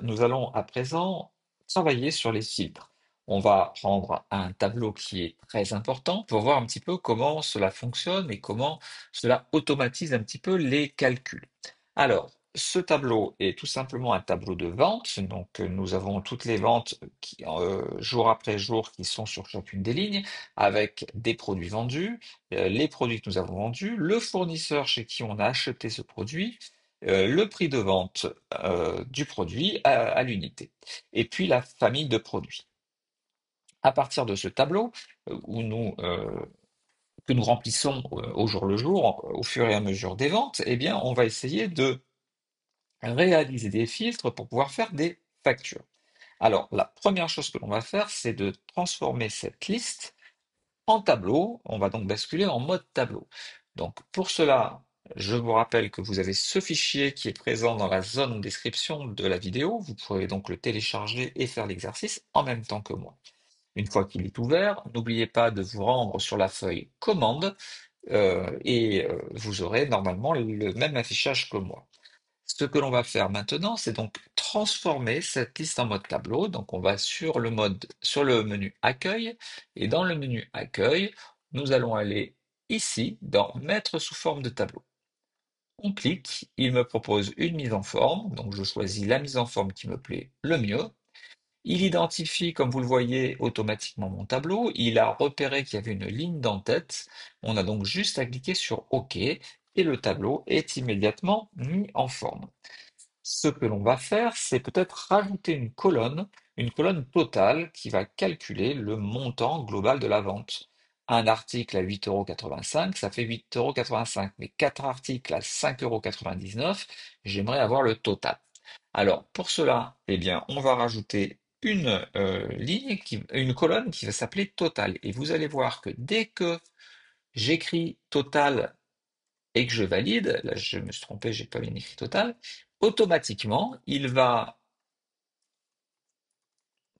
Nous allons à présent travailler sur les filtres. On va prendre un tableau qui est très important pour voir un petit peu comment cela fonctionne et comment cela automatise un petit peu les calculs. Alors, ce tableau est tout simplement un tableau de vente. Donc, nous avons toutes les ventes jour après jour qui sont sur chacune des lignes avec des produits vendus, les produits que nous avons vendus, le fournisseur chez qui on a acheté ce produit, le prix de vente du produit à l'unité, et puis la famille de produits. À partir de ce tableau que nous remplissons au jour le jour, au fur et à mesure des ventes, eh bien, on va essayer de réaliser des filtres pour pouvoir faire des factures. Alors, la première chose que l'on va faire, c'est de transformer cette liste en tableau. On va donc basculer en mode tableau. Donc pour cela, je vous rappelle que vous avez ce fichier qui est présent dans la zone de description de la vidéo. Vous pouvez donc le télécharger et faire l'exercice en même temps que moi. Une fois qu'il est ouvert, n'oubliez pas de vous rendre sur la feuille commande vous aurez normalement le même affichage que moi. Ce que l'on va faire maintenant, c'est donc transformer cette liste en mode tableau. Donc on va sur le menu accueil, et dans le menu accueil, nous allons aller ici dans mettre sous forme de tableau. On clique, il me propose une mise en forme, donc je choisis la mise en forme qui me plaît le mieux. Il identifie, comme vous le voyez, automatiquement mon tableau. Il a repéré qu'il y avait une ligne d'en-tête. On a donc juste à cliquer sur OK et le tableau est immédiatement mis en forme. Ce que l'on va faire, c'est peut-être rajouter une colonne totale qui va calculer le montant global de la vente. Un article à 8,85 €, ça fait 8,85 €, mais quatre articles à 5,99 €, j'aimerais avoir le total. Alors, pour cela, eh bien, on va rajouter une colonne qui va s'appeler total. Et vous allez voir que dès que j'écris total et que je valide, là je me suis trompé, j'ai pas bien écrit total, automatiquement,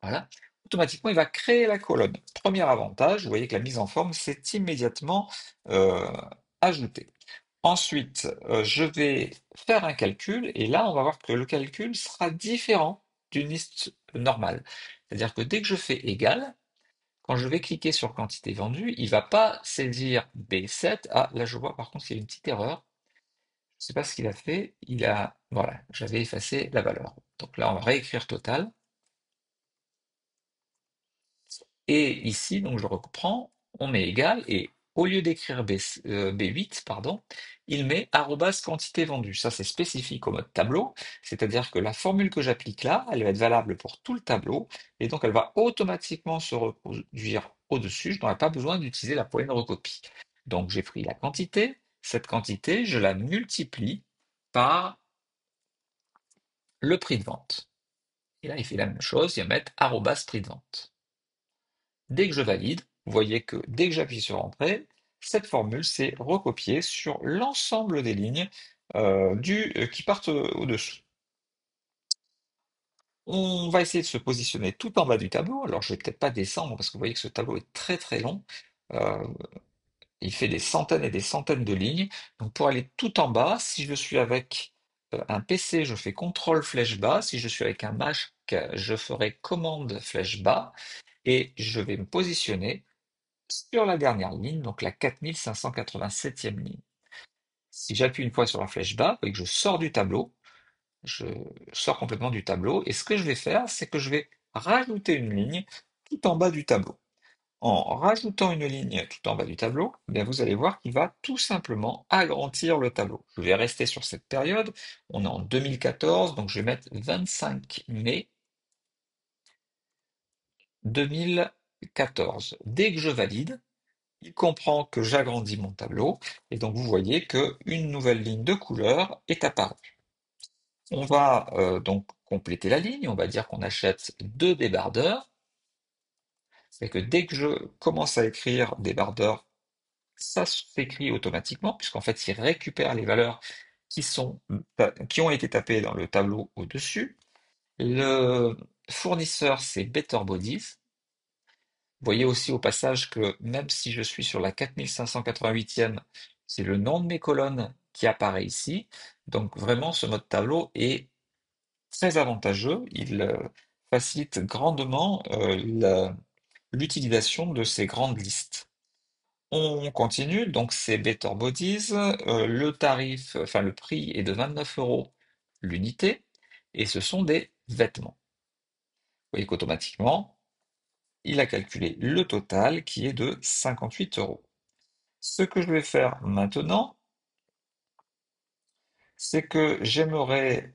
voilà, automatiquement, il va créer la colonne. Premier avantage, vous voyez que la mise en forme s'est immédiatement euh, ajoutée. Ensuite, je vais faire un calcul et là, on va voir que le calcul sera différent d'une liste normale. C'est-à-dire que dès que je fais égal, quand je vais cliquer sur quantité vendue, il ne va pas saisir B7. Ah, là, je vois par contre qu'il y a une petite erreur. Je ne sais pas ce qu'il a fait. Voilà, j'avais effacé la valeur. Donc là, on va réécrire total. Et ici, donc je reprends, on met égal, et au lieu d'écrire B8, pardon, il met arrobase quantité vendue. Ça, c'est spécifique au mode tableau, c'est-à-dire que la formule que j'applique là, elle va être valable pour tout le tableau, et donc elle va automatiquement se reproduire au-dessus. Je n'aurai pas besoin d'utiliser la poignée de recopie. Donc j'ai pris la quantité, cette quantité, je la multiplie par le prix de vente. Et là, il fait la même chose, il va mettre arrobase prix de vente. Dès que je valide, vous voyez que dès que j'appuie sur Entrée, cette formule s'est recopiée sur l'ensemble des lignes qui partent au-dessous. On va essayer de se positionner tout en bas du tableau. Alors, je vais peut-être pas descendre parce que vous voyez que ce tableau est très très long. Euh, il fait des centaines et des centaines de lignes. Donc, pour aller tout en bas, si je suis avec un PC, je fais CTRL flèche bas. Si je suis avec un Mac, je ferai commande flèche bas et je vais me positionner sur la dernière ligne, donc la 4587e ligne. Si j'appuie une fois sur la flèche bas, vous voyez que je sors du tableau, je sors complètement du tableau, et ce que je vais faire, c'est que je vais rajouter une ligne tout en bas du tableau. En rajoutant une ligne tout en bas du tableau, eh bien vous allez voir qu'il va tout simplement agrandir le tableau. Je vais rester sur cette période, on est en 2014, donc je vais mettre 25 mai 2014. Dès que je valide, il comprend que j'agrandis mon tableau et donc vous voyez qu'une nouvelle ligne de couleur est apparue. On va donc compléter la ligne, on va dire qu'on achète deux débardeurs. C'est que dès que je commence à écrire débardeur, ça s'écrit automatiquement puisqu'en fait il récupère les valeurs qui ont été tapées dans le tableau au-dessus. Le fournisseur, c'est Better Bodies. Vous voyez aussi au passage que même si je suis sur la 4588e, c'est le nom de mes colonnes qui apparaît ici. Donc vraiment, ce mode tableau est très avantageux. Il facilite grandement l'utilisation de ces grandes listes. On continue, donc c'est Better Bodies. Le tarif, enfin le prix est de 29 € l'unité, et ce sont des vêtements. Vous voyez qu'automatiquement, il a calculé le total qui est de 58 €. Ce que je vais faire maintenant, c'est que j'aimerais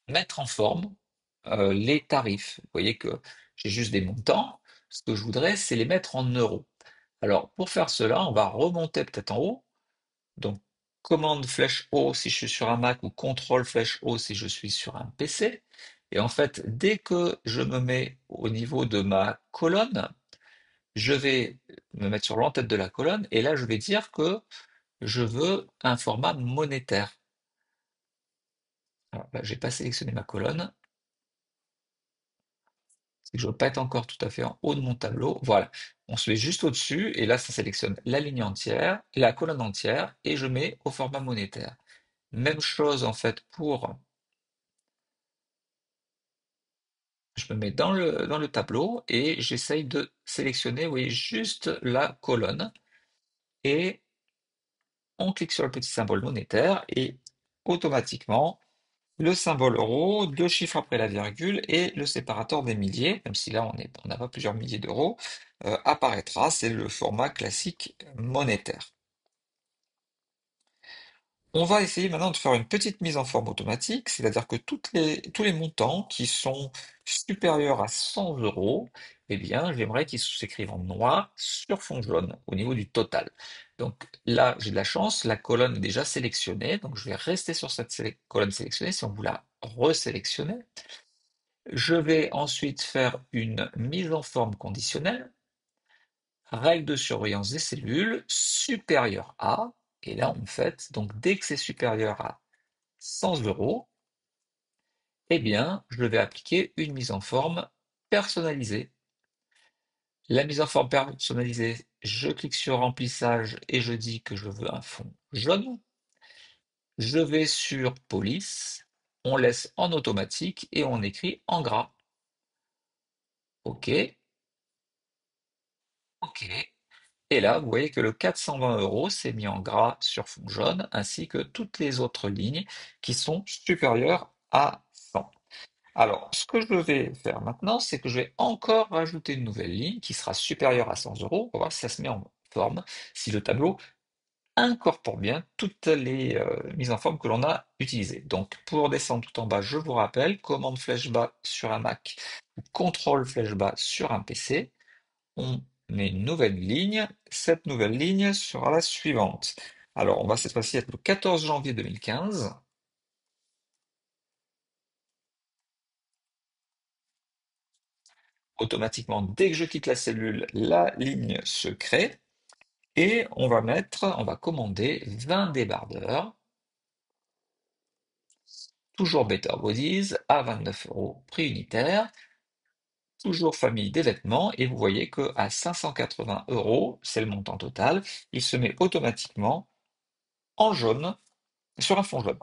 mettre en forme les tarifs. Vous voyez que j'ai juste des montants. Ce que je voudrais, c'est les mettre en euros. Alors, pour faire cela, on va remonter peut-être en haut. Donc, commande flèche haut si je suis sur un Mac ou contrôle flèche haut si je suis sur un PC. Et en fait, dès que je me mets au niveau de ma colonne, je vais me mettre sur l'entête de la colonne et là, je vais dire que je veux un format monétaire. Alors là, j'ai pas sélectionné ma colonne. C'est que je ne veux pas être encore tout à fait en haut de mon tableau. Voilà. On se met juste au-dessus et là, ça sélectionne la ligne entière, la colonne entière et je mets au format monétaire. Même chose en fait pour, je me mets dans le tableau et j'essaye de sélectionner, vous voyez, juste la colonne et on clique sur le petit symbole monétaire et automatiquement, le symbole euro, deux chiffres après la virgule et le séparateur des milliers, même si là on n'a pas plusieurs milliers d'euros, apparaîtra. C'est le format classique monétaire. On va essayer maintenant de faire une petite mise en forme automatique, c'est-à-dire que tous les montants qui sont supérieurs à 100 €, eh bien, j'aimerais qu'ils s'écrivent en noir sur fond jaune au niveau du total. Donc là, j'ai de la chance, la colonne est déjà sélectionnée, donc je vais rester sur cette colonne sélectionnée si on vous la resélectionner. Je vais ensuite faire une mise en forme conditionnelle, règle de surveillance des cellules, supérieure à, et là en fait, donc dès que c'est supérieur à 100 €, eh bien, je vais appliquer une mise en forme personnalisée. La mise en forme personnalisée, je clique sur remplissage et je dis que je veux un fond jaune. Je vais sur police, on laisse en automatique et on écrit en gras. OK, OK. Et là, vous voyez que le 420 € s'est mis en gras sur fond jaune, ainsi que toutes les autres lignes qui sont supérieures à 100. Alors, ce que je vais faire maintenant, c'est que je vais encore rajouter une nouvelle ligne qui sera supérieure à 100 €. On va voir si ça se met en forme, si le tableau incorpore bien toutes les mises en forme que l'on a utilisées. Donc, pour descendre tout en bas, je vous rappelle, commande flèche bas sur un Mac ou contrôle flèche bas sur un PC. On met une nouvelle ligne. Cette nouvelle ligne sera la suivante. Alors, on va cette fois-ci être le 14 janvier 2015. Automatiquement, dès que je quitte la cellule, la ligne se crée. Et on va commander 20 débardeurs, toujours Better Bodies, à 29 € prix unitaire, toujours famille des vêtements, et vous voyez que à 580 €, c'est le montant total, il se met automatiquement en jaune sur un fond jaune.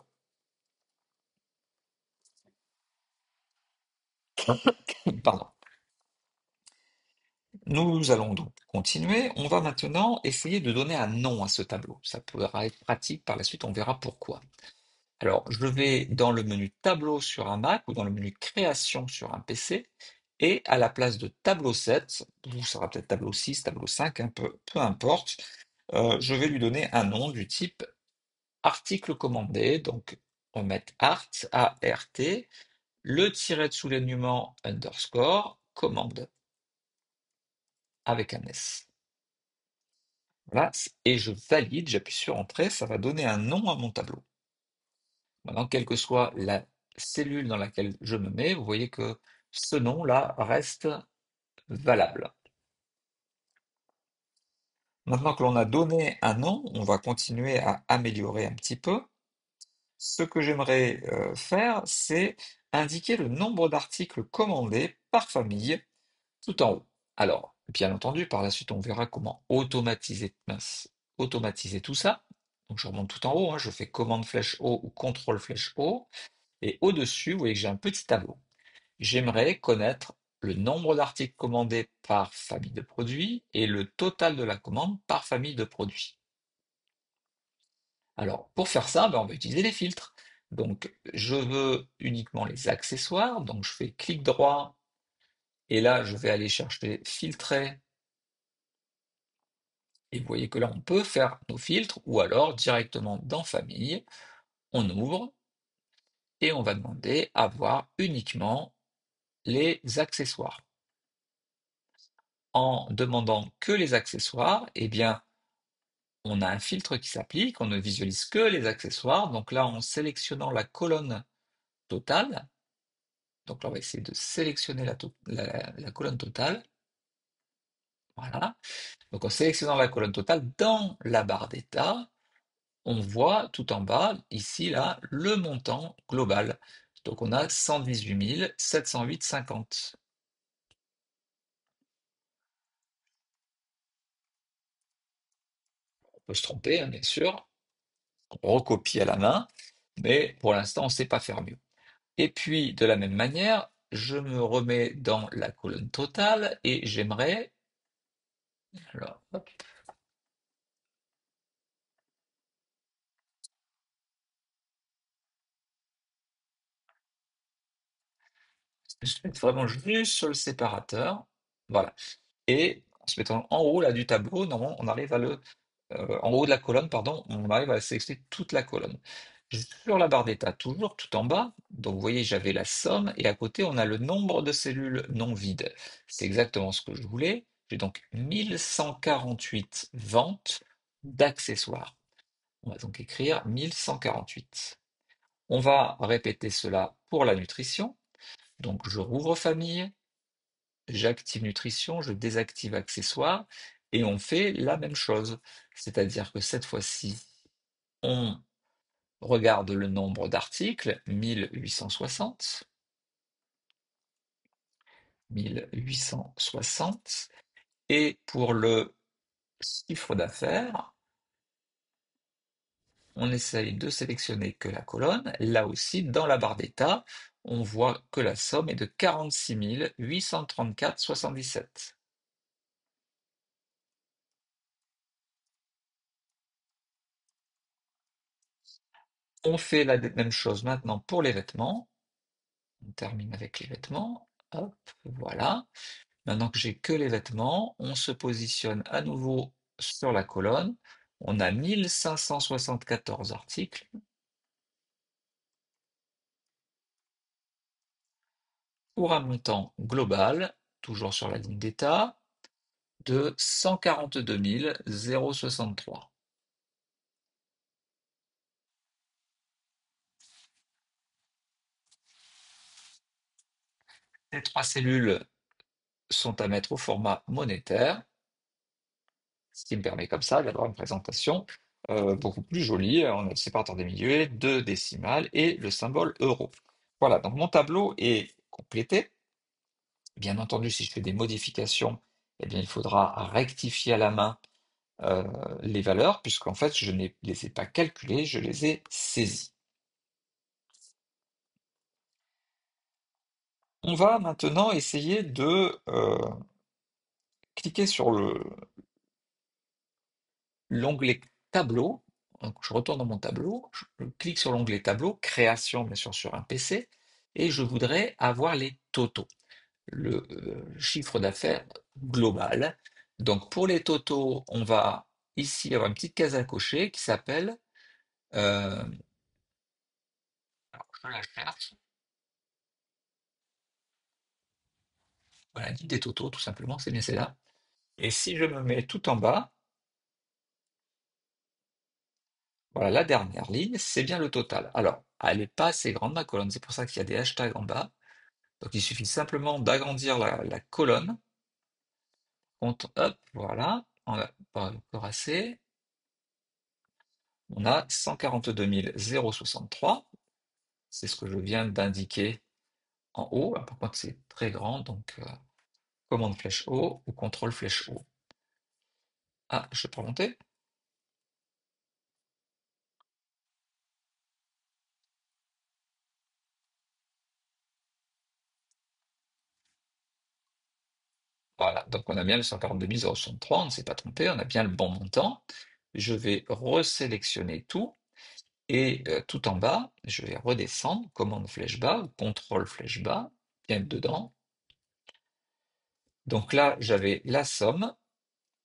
Pardon. Nous allons donc continuer. On va maintenant essayer de donner un nom à ce tableau. Ça pourra être pratique par la suite, on verra pourquoi. Alors, je vais dans le menu Tableau sur un Mac ou dans le menu Création sur un PC et à la place de Tableau 7, vous sera peut-être Tableau 6, Tableau 5, peu importe, je vais lui donner un nom du type article commandé. Donc, on va mettre art, A-R-T, le tiret de soulignement underscore, commande avec un S. Voilà, et je valide, j'appuie sur Entrée, ça va donner un nom à mon tableau. Maintenant, quelle que soit la cellule dans laquelle je me mets, vous voyez que ce nom-là reste valable. Maintenant que l'on a donné un nom, on va continuer à améliorer un petit peu. Ce que j'aimerais faire, c'est indiquer le nombre d'articles commandés par famille tout en haut. Alors, bien entendu, par la suite, on verra comment automatiser tout ça. Donc je remonte tout en haut, hein, je fais commande flèche haut ou contrôle flèche haut. Et au-dessus, vous voyez que j'ai un petit tableau. J'aimerais connaître le nombre d'articles commandés par famille de produits et le total de la commande par famille de produits. Alors, pour faire ça, ben, on va utiliser les filtres. Donc, je veux uniquement les accessoires. Donc, je fais clic droit et là, je vais aller chercher filtrer. Et vous voyez que là, on peut faire nos filtres ou alors directement dans famille, on ouvre et on va demander à voir uniquement les accessoires. En demandant que les accessoires, eh bien, on a un filtre qui s'applique, on ne visualise que les accessoires. Donc là, en sélectionnant la colonne totale, donc là, on va essayer de sélectionner la colonne totale. Voilà. Donc en sélectionnant la colonne totale, dans la barre d'état, on voit tout en bas, ici, là, le montant global. Donc on a 118 708,50. On peut se tromper, hein, bien sûr. On recopie à la main, mais pour l'instant, on ne sait pas faire mieux. Et puis, de la même manière, je me remets dans la colonne totale et j'aimerais, alors, hop, je vais mettre vraiment juste sur le séparateur. Voilà. Et en se mettant en haut là du tableau, normalement, on arrive à en haut de la colonne, pardon, on arrive à sélectionner toute la colonne. Sur la barre d'état, toujours tout en bas, donc vous voyez, j'avais la somme, et à côté, on a le nombre de cellules non vides. C'est exactement ce que je voulais. J'ai donc 1148 ventes d'accessoires. On va donc écrire 1148. On va répéter cela pour la nutrition. Donc je rouvre famille, j'active nutrition, je désactive accessoires, et on fait la même chose. C'est-à-dire que cette fois-ci, on regarde le nombre d'articles, 1860. 1860. Et pour le chiffre d'affaires, on essaye de sélectionner que la colonne. Là aussi, dans la barre d'état, on voit que la somme est de 46 834,77. On fait la même chose maintenant pour les vêtements. On termine avec les vêtements. Hop, voilà. Maintenant que j'ai que les vêtements, on se positionne à nouveau sur la colonne. On a 1574 articles pour un montant global, toujours sur la ligne d'état, de 142 063. Les trois cellules sont à mettre au format monétaire, ce qui me permet comme ça d'avoir une présentation beaucoup plus jolie. On a le séparateur des milieux, deux décimales et le symbole euro. Voilà, donc mon tableau est complété. Bien entendu, si je fais des modifications, eh bien, il faudra rectifier à la main euh, les valeurs, puisqu'en fait, je ne les ai pas calculées, je les ai saisies. On va maintenant essayer de cliquer sur l'onglet tableau. Donc, je retourne dans mon tableau, je clique sur l'onglet tableau, création bien sûr sur un PC, et je voudrais avoir les totaux, le chiffre d'affaires global. Donc pour les totaux, on va ici avoir une petite case à cocher qui s'appelle, alors je la cherche, voilà, guide des totaux tout simplement, c'est bien celle-là. Et si je me mets tout en bas, voilà, la dernière ligne, c'est bien le total. Alors, elle n'est pas assez grande, ma colonne, c'est pour ça qu'il y a des hashtags en bas. Donc, il suffit simplement d'agrandir la colonne. Hop, voilà, on n'a pas encore assez. On a 142 063. C'est ce que je viens d'indiquer en haut. Ah, par contre, c'est très grand, donc commande flèche haut ou contrôle flèche haut. Ah, je peux remonter? Voilà, donc on a bien le 142 063, on ne s'est pas trompé, on a bien le bon montant. Je vais resélectionner tout et tout en bas, je vais redescendre, commande flèche bas ou contrôle flèche bas, bien dedans. Donc là, j'avais la somme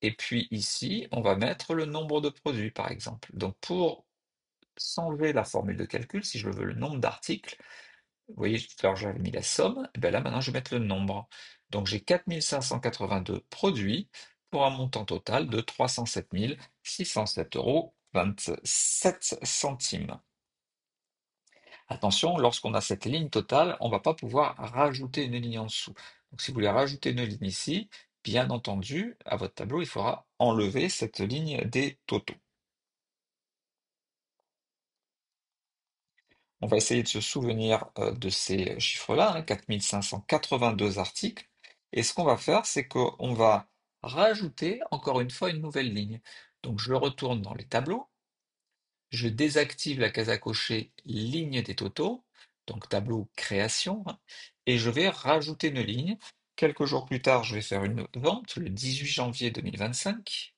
et puis ici, on va mettre le nombre de produits par exemple. Donc pour s'enlever la formule de calcul, si je veux le nombre d'articles, vous voyez, tout à l'heure j'avais mis la somme, et bien là maintenant je vais mettre le nombre. Donc j'ai 4582 produits pour un montant total de 307 607,27 €. Attention, lorsqu'on a cette ligne totale, on ne va pas pouvoir rajouter une ligne en dessous. Donc si vous voulez rajouter une ligne ici, bien entendu, à votre tableau, il faudra enlever cette ligne des totaux. On va essayer de se souvenir de ces chiffres-là, hein, 4582 articles. Et ce qu'on va faire, c'est qu'on va rajouter encore une fois une nouvelle ligne. Donc je retourne dans les tableaux, je désactive la case à cocher ligne des totaux, donc tableau création, hein, et je vais rajouter une ligne. Quelques jours plus tard, je vais faire une vente le 18 janvier 2025.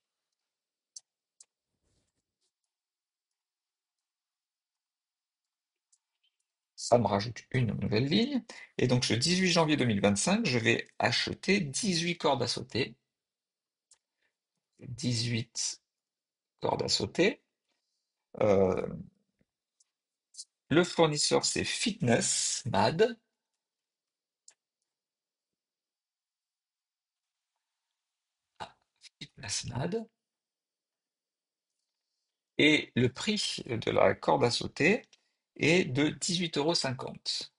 Ça me rajoute une nouvelle ligne. Et donc, ce 18 janvier 2025, je vais acheter 18 cordes à sauter. 18 cordes à sauter. Euh, le fournisseur, c'est Fitness Mad. Ah, Fitness Mad. Et le prix de la corde à sauter est de 18,50 €.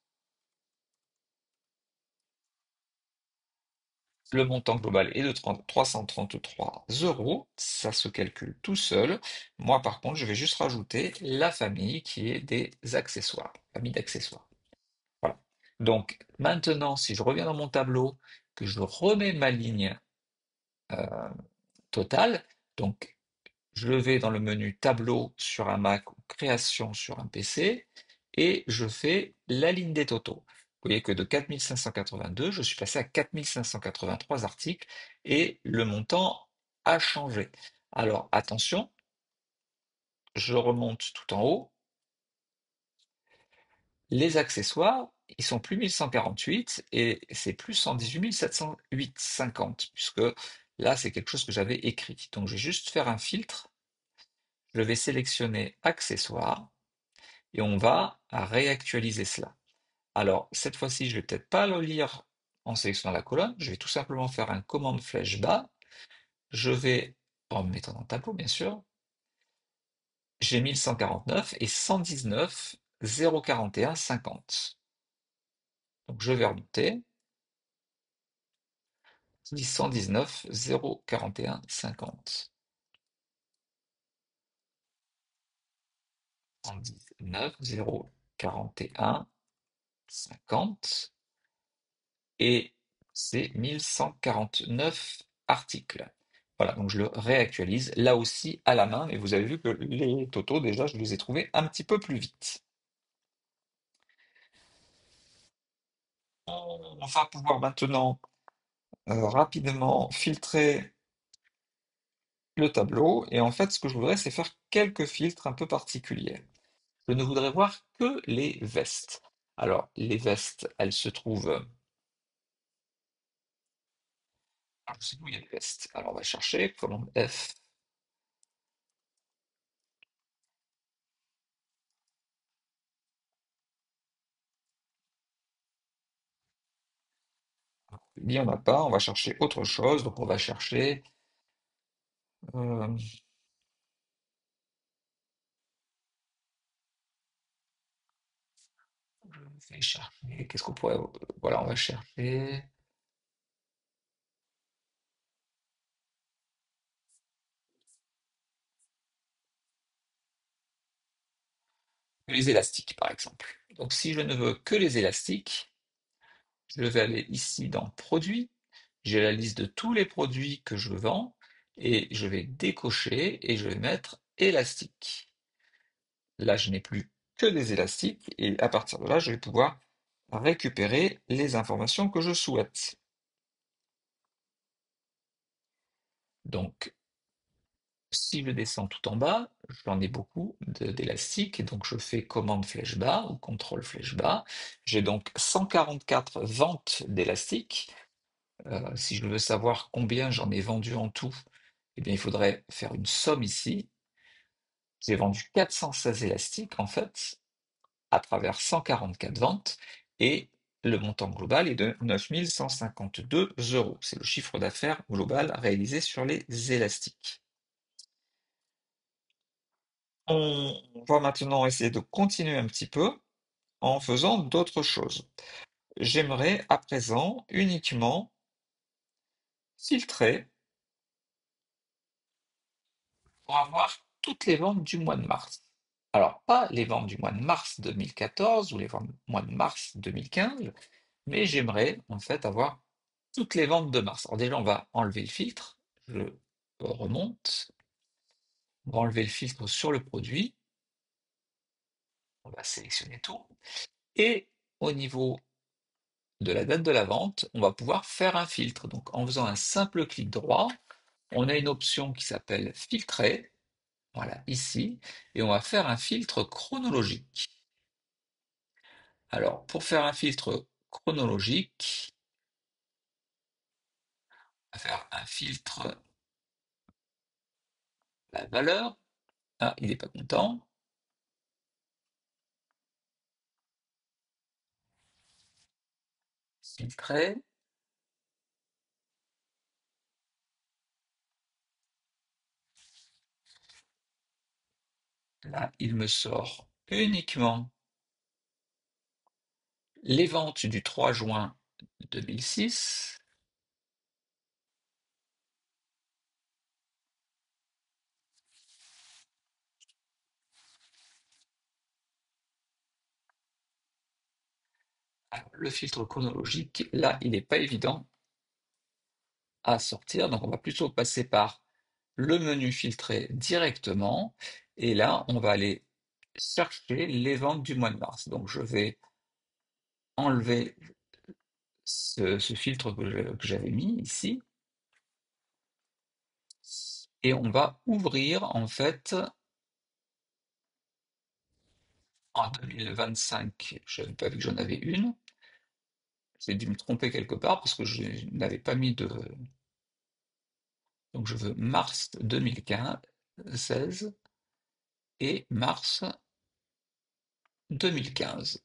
Le montant global est de 333 €. Ça se calcule tout seul. Moi, par contre, je vais juste rajouter la famille qui est des accessoires, famille d'accessoires. Voilà. Donc maintenant, si je reviens dans mon tableau, que je remets ma ligne euh, totale, donc je vais dans le menu tableau sur un Mac ou création sur un PC et je fais la ligne des totaux. Vous voyez que de 4582, je suis passé à 4583 articles et le montant a changé. Alors attention, je remonte tout en haut. Les accessoires, ils sont plus 1148 et c'est plus 118 708,50 puisque là, c'est quelque chose que j'avais écrit. Donc, je vais juste faire un filtre. Je vais sélectionner accessoires et on va réactualiser cela. Alors, cette fois-ci, je vais peut-être pas le lire en sélectionnant la colonne. Je vais tout simplement faire un commande flèche bas. Je vais, en me mettant dans le tableau, bien sûr, j'ai 1149 et 119 041 50. Donc, je vais remonter. 119 041 50. 119 041 50 et c'est 1149 articles. Voilà, donc je le réactualise là aussi à la main, mais vous avez vu que les totaux, déjà, je les ai trouvés un petit peu plus vite. On va pouvoir maintenant rapidement filtrer le tableau, et en fait, ce que je voudrais, c'est faire quelques filtres un peu particuliers. Je ne voudrais voir que les vestes. Alors, les vestes, elles se trouvent. Je sais où il y a les vestes. Alors, on va chercher, commande F. Il n'y en a pas, on va chercher autre chose. Donc, on va chercher. euh, je vais chercher. Qu'est-ce qu'on pourrait. Voilà, on va chercher. Les élastiques, par exemple. Donc, si je ne veux que les élastiques, je vais aller ici dans Produits. J'ai la liste de tous les produits que je vends et je vais décocher et je vais mettre élastique. Là, je n'ai plus que des élastiques et à partir de là, je vais pouvoir récupérer les informations que je souhaite. Donc, si je descends tout en bas, j'en ai beaucoup d'élastiques, et donc je fais commande flèche bas ou contrôle flèche bas. J'ai donc 144 ventes d'élastiques. Si je veux savoir combien j'en ai vendu en tout, eh bien, il faudrait faire une somme ici. J'ai vendu 416 élastiques, en fait, à travers 144 ventes, et le montant global est de 9 152 euros. C'est le chiffre d'affaires global réalisé sur les élastiques. On va maintenant essayer de continuer un petit peu en faisant d'autres choses. J'aimerais à présent uniquement filtrer pour avoir toutes les ventes du mois de mars. Alors, pas les ventes du mois de mars 2014 ou les ventes du mois de mars 2015, mais j'aimerais en fait avoir toutes les ventes de mars. Alors déjà, on va enlever le filtre. Je remonte. On va enlever le filtre sur le produit. On va sélectionner tout. Et au niveau de la date de la vente, on va pouvoir faire un filtre. Donc en faisant un simple clic droit, on a une option qui s'appelle filtrer. Voilà, ici. Et on va faire un filtre chronologique. Alors, pour faire un filtre chronologique, on va faire un filtre la valeur. Ah, il n'est pas content. Filtrer. Là, il me sort uniquement les ventes du 3 juin 2006. Alors, le filtre chronologique, là, il n'est pas évident à sortir. Donc, on va plutôt passer par le menu filtré directement. Et là, on va aller chercher les ventes du mois de mars. Donc, je vais enlever ce filtre que j'avais mis ici. Et on va ouvrir, en fait, en 2025, je n'avais pas vu que j'en avais une. J'ai dû me tromper quelque part parce que je n'avais pas mis de... Donc je veux mars 2016 et mars 2015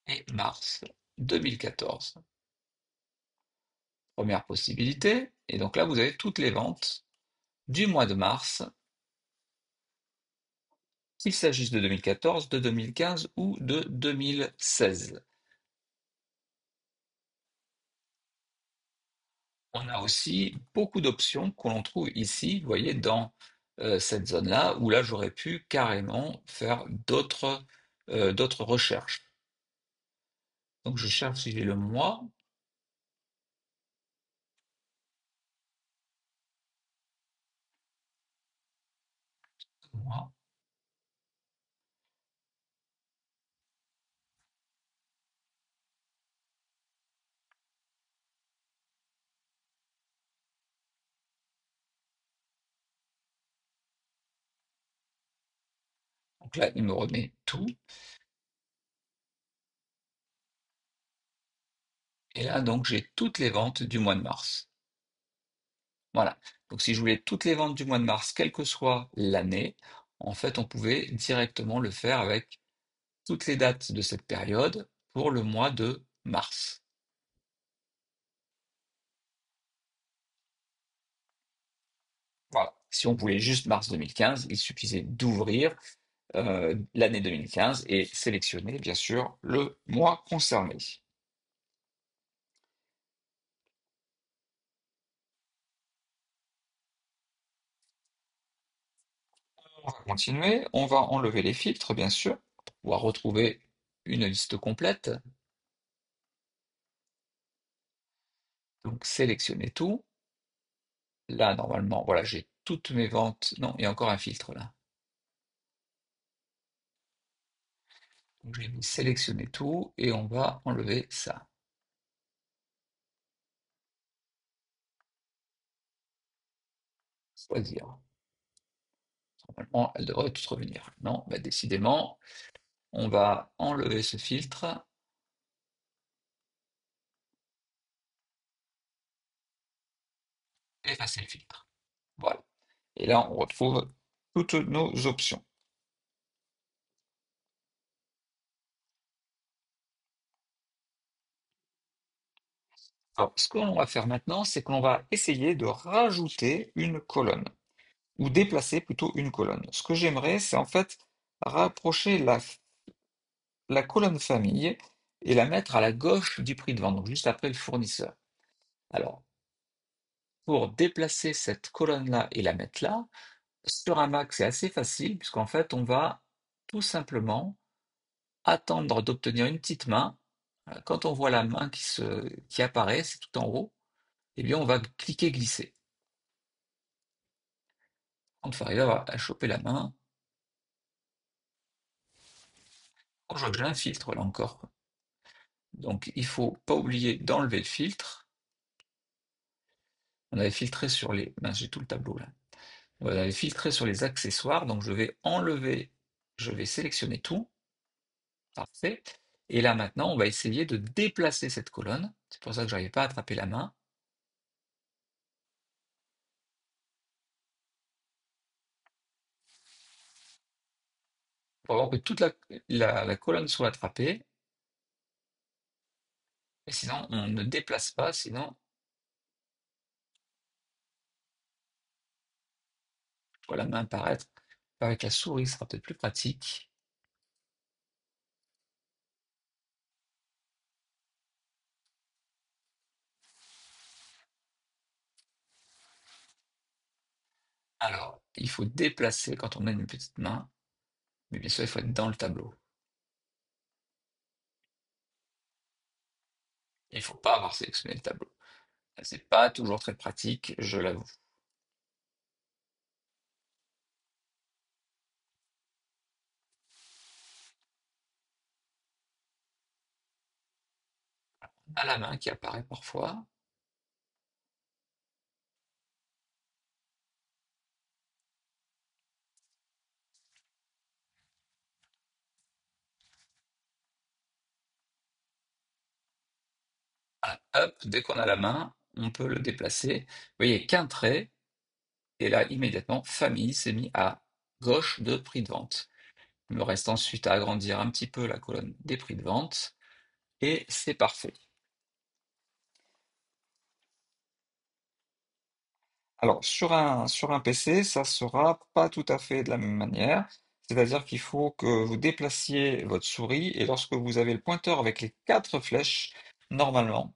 et mars 2014. Première possibilité. Et donc là, vous avez toutes les ventes du mois de mars, qu'il s'agisse de 2014, de 2015 ou de 2016. On a aussi beaucoup d'options que l'on trouve ici, vous voyez, dans cette zone-là, où là, j'aurais pu carrément faire d'autres recherches. Donc, je cherche si j'ai le mois. Mois. Donc là, il me remet tout. Et là, donc, j'ai toutes les ventes du mois de mars. Voilà. Donc, si je voulais toutes les ventes du mois de mars, quelle que soit l'année, en fait, on pouvait directement le faire avec toutes les dates de cette période pour le mois de mars. Voilà. Si on voulait juste mars 2015, il suffisait d'ouvrir l'année 2015 et sélectionner bien sûr le mois concerné. On va continuer, on va enlever les filtres bien sûr pour pouvoir retrouver une liste complète. Donc sélectionner tout. Là normalement, voilà, j'ai toutes mes ventes. Non, il y a encore un filtre là. Donc j'ai mis sélectionner tout et on va enlever ça. choisir. Normalement, elle devrait tout revenir. Non, bah, décidément, on va enlever ce filtre, effacer le filtre. Voilà. Et là, on retrouve toutes nos options. Alors, ce que l'on va faire maintenant, c'est que l'on va essayer de rajouter une colonne, ou déplacer plutôt une colonne. Ce que j'aimerais, c'est en fait rapprocher la colonne famille et la mettre à la gauche du prix de vente, donc juste après le fournisseur. Alors, pour déplacer cette colonne-là et la mettre là, sur un Mac, c'est assez facile, puisqu'en fait, on va tout simplement attendre d'obtenir une petite main. Quand on voit la main qui apparaît, c'est tout en haut, eh bien, on va cliquer glisser. Quand on va arriver à choper la main, oh, je vois que j'ai un filtre là encore. Donc, il faut pas oublier d'enlever le filtre. On avait filtré sur les... Mince, j'ai tout le tableau là. On avait filtré sur les accessoires, donc je vais enlever, je vais sélectionner tout. Parfait. Et là maintenant, on va essayer de déplacer cette colonne. C'est pour ça que je n'arrivais pas à attraper la main. Pour voir que toute la colonne soit attrapée. Et sinon, on ne déplace pas, sinon, je vois la main apparaître. Avec la souris, ce sera peut-être plus pratique. Alors, il faut déplacer quand on a une petite main, mais bien sûr, il faut être dans le tableau. Il ne faut pas avoir sélectionné le tableau. C'est pas toujours très pratique, je l'avoue. À la main qui apparaît parfois. Voilà. Hop, dès qu'on a la main, on peut le déplacer. Vous voyez qu'un trait, et là, immédiatement, famille s'est mis à gauche de prix de vente. Il me reste ensuite à agrandir un petit peu la colonne des prix de vente, et c'est parfait. Alors, sur un PC, ça sera pas tout à fait de la même manière. C'est-à-dire qu'il faut que vous déplaciez votre souris, et lorsque vous avez le pointeur avec les quatre flèches, normalement,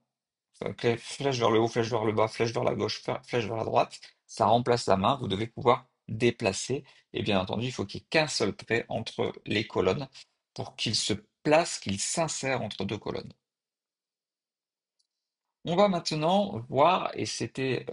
flèche vers le haut, flèche vers le bas, flèche vers la gauche, flèche vers la droite, ça remplace la main, vous devez pouvoir déplacer. Et bien entendu, il faut qu'il n'y ait qu'un seul trait entre les colonnes pour qu'il se place, qu'il s'insère entre deux colonnes. On va maintenant voir, et c'était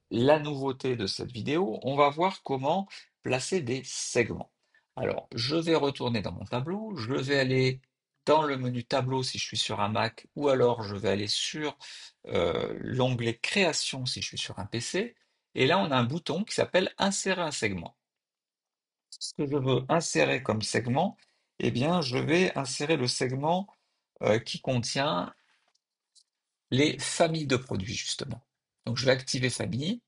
la nouveauté de cette vidéo, on va voir comment placer des segments. Alors, je vais retourner dans mon tableau, je vais aller dans le menu tableau si je suis sur un Mac, ou alors je vais aller sur l'onglet création si je suis sur un PC, et là on a un bouton qui s'appelle insérer un segment. Ce que je veux insérer comme segment, eh bien je vais insérer le segment qui contient les familles de produits, justement. Donc je vais activer famille,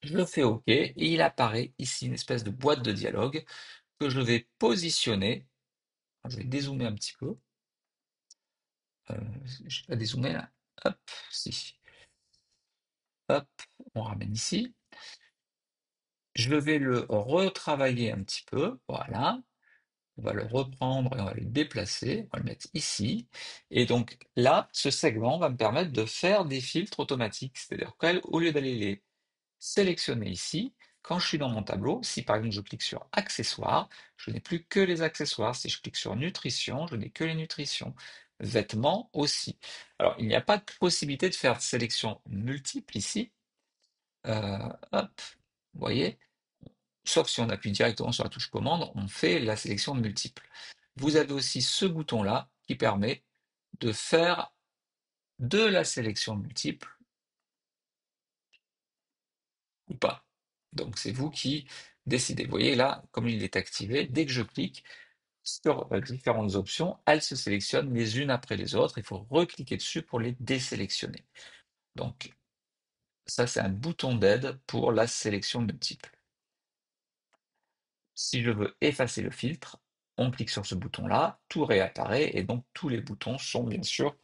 je fais OK, et il apparaît ici une espèce de boîte de dialogue que je vais positionner. Je vais dézoomer un petit peu. Je ne vais pas dézoomer là. Hop, si. Hop, on ramène ici. Je vais le retravailler un petit peu. Voilà. On va le reprendre et on va le déplacer. On va le mettre ici. Et donc là, ce segment va me permettre de faire des filtres automatiques. C'est-à-dire qu'au lieu d'aller les sélectionner ici. Quand je suis dans mon tableau, si par exemple je clique sur accessoires, je n'ai plus que les accessoires. Si je clique sur nutrition, je n'ai que les nutritions. Vêtements aussi. Alors, il n'y a pas de possibilité de faire de sélection multiple ici. Hop, vous voyez, sauf si on appuie directement sur la touche commande, on fait la sélection multiple. Vous avez aussi ce bouton-là qui permet de faire de la sélection multiple ou pas. Donc c'est vous qui décidez. Vous voyez là, comme il est activé, dès que je clique sur différentes options, elles se sélectionnent les unes après les autres. Il faut recliquer dessus pour les désélectionner. Donc ça, c'est un bouton d'aide pour la sélection multiple. Si je veux effacer le filtre, on clique sur ce bouton-là, tout réapparaît et donc tous les boutons sont bien sûr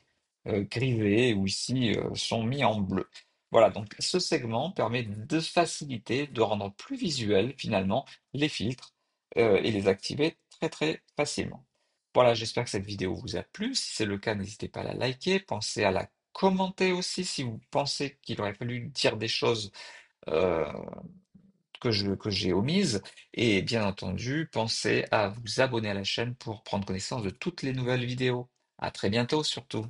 grisés ou ici sont mis en bleu. Voilà, donc ce segment permet de faciliter, de rendre plus visuel finalement les filtres et les activer très très facilement. Voilà, j'espère que cette vidéo vous a plu. Si c'est le cas, n'hésitez pas à la liker, pensez à la commenter aussi si vous pensez qu'il aurait fallu dire des choses euh, que j'ai omises. Et bien entendu, pensez à vous abonner à la chaîne pour prendre connaissance de toutes les nouvelles vidéos. À très bientôt surtout.